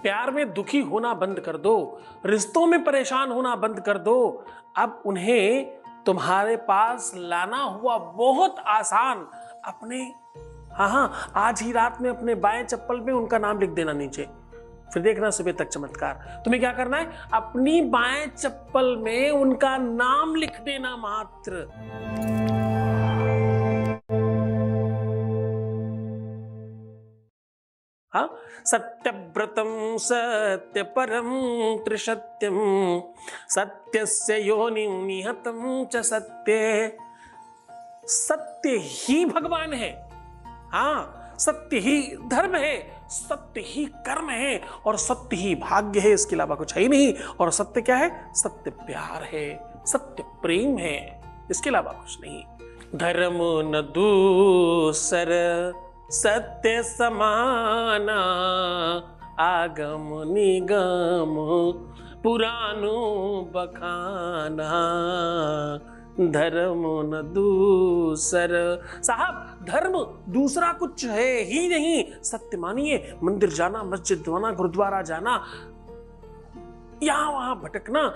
प्यार में दुखी होना बंद कर दो, रिश्तों में परेशान होना बंद कर दो। अब उन्हें तुम्हारे पास लाना हुआ बहुत आसान। अपने हाँ, आज ही रात में अपने बाएं चप्पल में उनका नाम लिख देना नीचे, फिर देखना सुबह तक चमत्कार। तुम्हें क्या करना है, अपनी बाएं चप्पल में उनका नाम लिख देना मात्र। हाँ, सत्यव्रतम सत्यपरम त्रिसत्यम सत्यस्य योनिं निहतं च सत्ये। सत्य ही भगवान है। हाँ, सत्य ही धर्म है, सत्य ही कर्म है और सत्य ही भाग्य है, इसके अलावा कुछ है ही नहीं। और सत्य क्या है, सत्य प्यार है, सत्य प्रेम है, इसके अलावा कुछ नहीं। धर्म न दूसर सत्य समाना, आगम निगम पुरानो बखाना। धर्म न दूसर, साहब धर्म दूसरा कुछ है ही नहीं। सत्य मानिए, मंदिर जाना, मस्जिद जाना, गुरुद्वारा जाना, यहां वहां भटकना,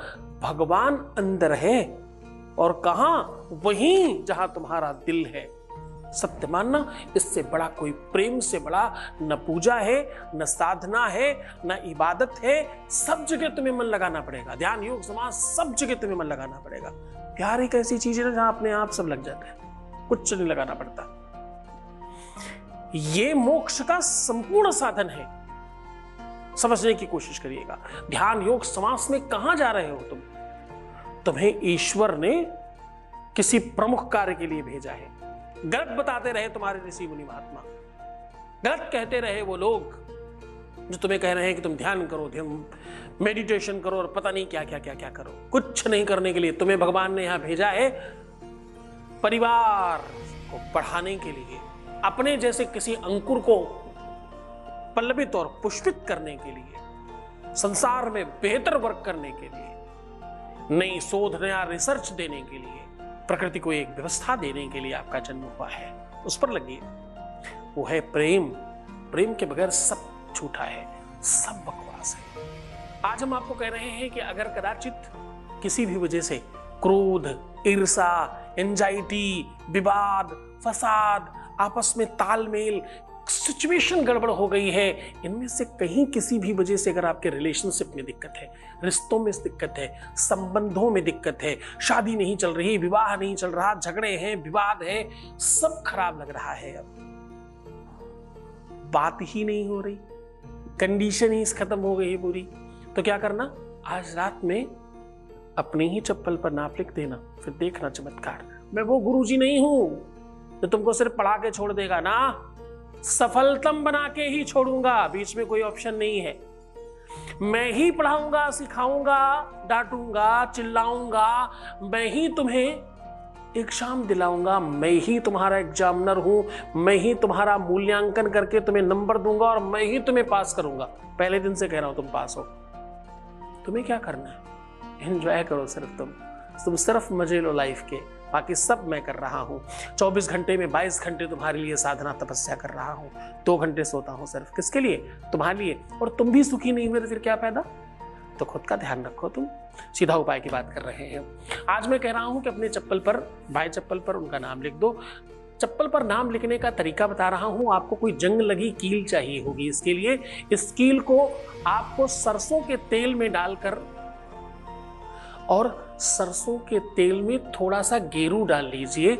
भगवान अंदर है और कहां, वहीं जहां तुम्हारा दिल है। सत्य मानना, इससे बड़ा कोई, प्रेम से बड़ा न पूजा है, न साधना है, न इबादत है। सब जगह तुम्हें मन लगाना पड़ेगा, ध्यान योग समाज सब जगह तुम्हें मन लगाना पड़ेगा। प्यार एक ऐसी चीज है ना जहां अपने आप सब लग जाता है, कुछ नहीं लगाना पड़ता। ये मोक्ष का संपूर्ण साधन है, समझने की कोशिश करिएगा। ध्यान योग समाज में कहां जा रहे हो तुम? तुम्हें ईश्वर ने किसी प्रमुख कार्य के लिए भेजा है। गलत बताते रहे तुम्हारे ऋषि मुनि महात्मा, गलत कहते रहे वो लोग जो तुम्हें कह रहे हैं कि तुम ध्यान करो, ध्यान मेडिटेशन करो और पता नहीं क्या क्या क्या क्या करो। कुछ नहीं करने के लिए तुम्हें भगवान ने यहां भेजा है, परिवार को बढ़ाने के लिए, अपने जैसे किसी अंकुर को पल्लवित और पुष्पित करने के लिए, संसार में बेहतर वर्क करने के लिए, नई शोध, नया रिसर्च देने के लिए, प्रकृति को एक व्यवस्था देने के लिए आपका जन्म हुआ है। उस पर लगिए, वो है प्रेम। प्रेम के बगैर सब झूठा है, सब बकवास है। आज हम आपको कह रहे हैं कि अगर कदाचित किसी भी वजह से क्रोध, ईर्षा, एंजाइटी, विवाद, फसाद, आपस में तालमेल, सिचुएशन गड़बड़ हो गई है, इनमें से कहीं किसी भी वजह से अगर आपके रिलेशनशिप में दिक्कत है, रिश्तों में दिक्कत है, संबंधों में दिक्कत है, शादी नहीं चल रही, विवाह नहीं चल रहा, झगड़े हैं, विवाद है, सब खराब लग रहा है, अब बात ही नहीं हो रही, कंडीशन ही खत्म हो गई है पूरी, तो क्या करना, आज रात में अपने ही चप्पल पर नाप लिख देना, फिर देखना चमत्कार। मैं वो गुरुजी नहीं हूं जो तुमको सिर्फ पढ़ा के छोड़ देगा ना, सफलतम बना के ही छोड़ूंगा, बीच में कोई ऑप्शन नहीं है। मैं ही पढ़ाऊंगा, सिखाऊंगा, डांटूंगा, चिल्लाऊंगा, मैं ही तुम्हें एग्जाम दिलाऊंगा, मैं ही तुम्हारा एग्जामिनर हूं, मैं ही तुम्हारा मूल्यांकन करके तुम्हें नंबर दूंगा और मैं ही तुम्हें पास करूंगा। पहले दिन से कह रहा हूं तुम पास हो। तुम्हें क्या करना है, एंजॉय करो, सिर्फ तुम सिर्फ मजे लो लाइफ के, बाकी सब मैं कर रहा हूं। 24 घंटे में 22 घंटे तुम्हारे लिए साधना तपस्या कर रहा हूं, 2 घंटे सोता हूं सिर्फ, किसके लिए, तुम्हारे लिए। और तुम भी सुखी नहीं हुए तो फिर क्या फायदा। तो खुद का ध्यान रखो, तुम सीधा उपाय की बात कर रहे हैं। आज मैं कह रहा हूं कि अपने चप्पल पर, बाएं चप्पल पर उनका नाम लिख दो। चप्पल पर नाम लिखने का तरीका बता रहा हूं, आपको कोई जंग लगी कील चाहिए होगी। इसके लिए इस कील को आपको सरसों के तेल में डालकर और सरसों के तेल में थोड़ा सा गेरू डाल लीजिए।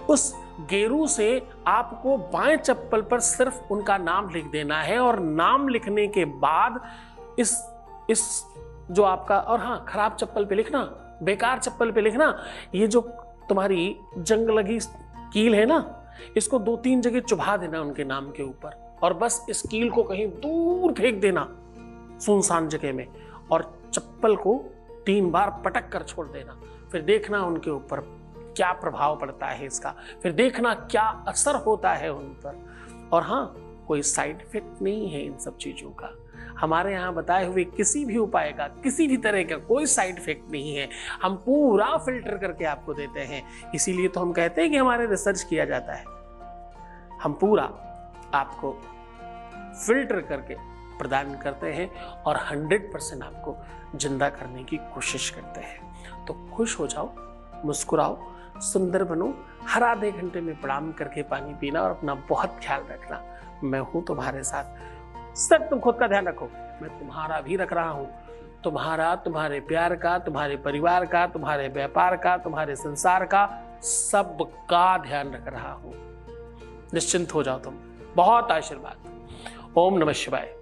उस गेरू से आपको बाएं चप्पल पर सिर्फ उनका नाम लिख देना है और नाम लिखने के बाद इस जो आपका, और हाँ, खराब चप्पल पे लिखना, बेकार चप्पल पे लिखना, ये जो तुम्हारी जंग लगी कील है ना, इसको 2-3 जगह चुभा देना उनके नाम के ऊपर और बस इस कील को कहीं दूर फेंक देना सुनसान जगह में और चप्पल को 3 बार पटक कर छोड़ देना। फिर देखना उनके ऊपर क्या प्रभाव पड़ता है इसका, फिर देखना क्या असर होता है उन पर। और हाँ, कोई साइड इफेक्ट नहीं है इन सब चीजों का। हमारे यहाँ बताए हुए किसी भी उपाय का, किसी भी तरह का कोई साइड इफेक्ट नहीं है। हम पूरा फिल्टर करके आपको देते हैं, इसीलिए तो हम कहते हैं कि हमारे रिसर्च किया जाता है। हम पूरा आपको फिल्टर करके प्रदान करते हैं और 100% आपको जिंदा करने की कोशिश करते हैं। तो खुश हो जाओ, मुस्कुराओ, सुंदर बनो, हर आधे घंटे में प्रणाम करके पानी पीना और अपना बहुत ख्याल रखना। मैं हूं तुम्हारे साथ। सर तुम खुद का ध्यान रखो, मैं तुम्हारा भी रख रहा हूं। तुम्हारा, तुम्हारे प्यार का, तुम्हारे परिवार का, तुम्हारे व्यापार का, तुम्हारे संसार का, सबका ध्यान रख रहा हूं। निश्चिंत हो जाओ तुम। बहुत आशीर्वाद। ओम नमः शिवाय।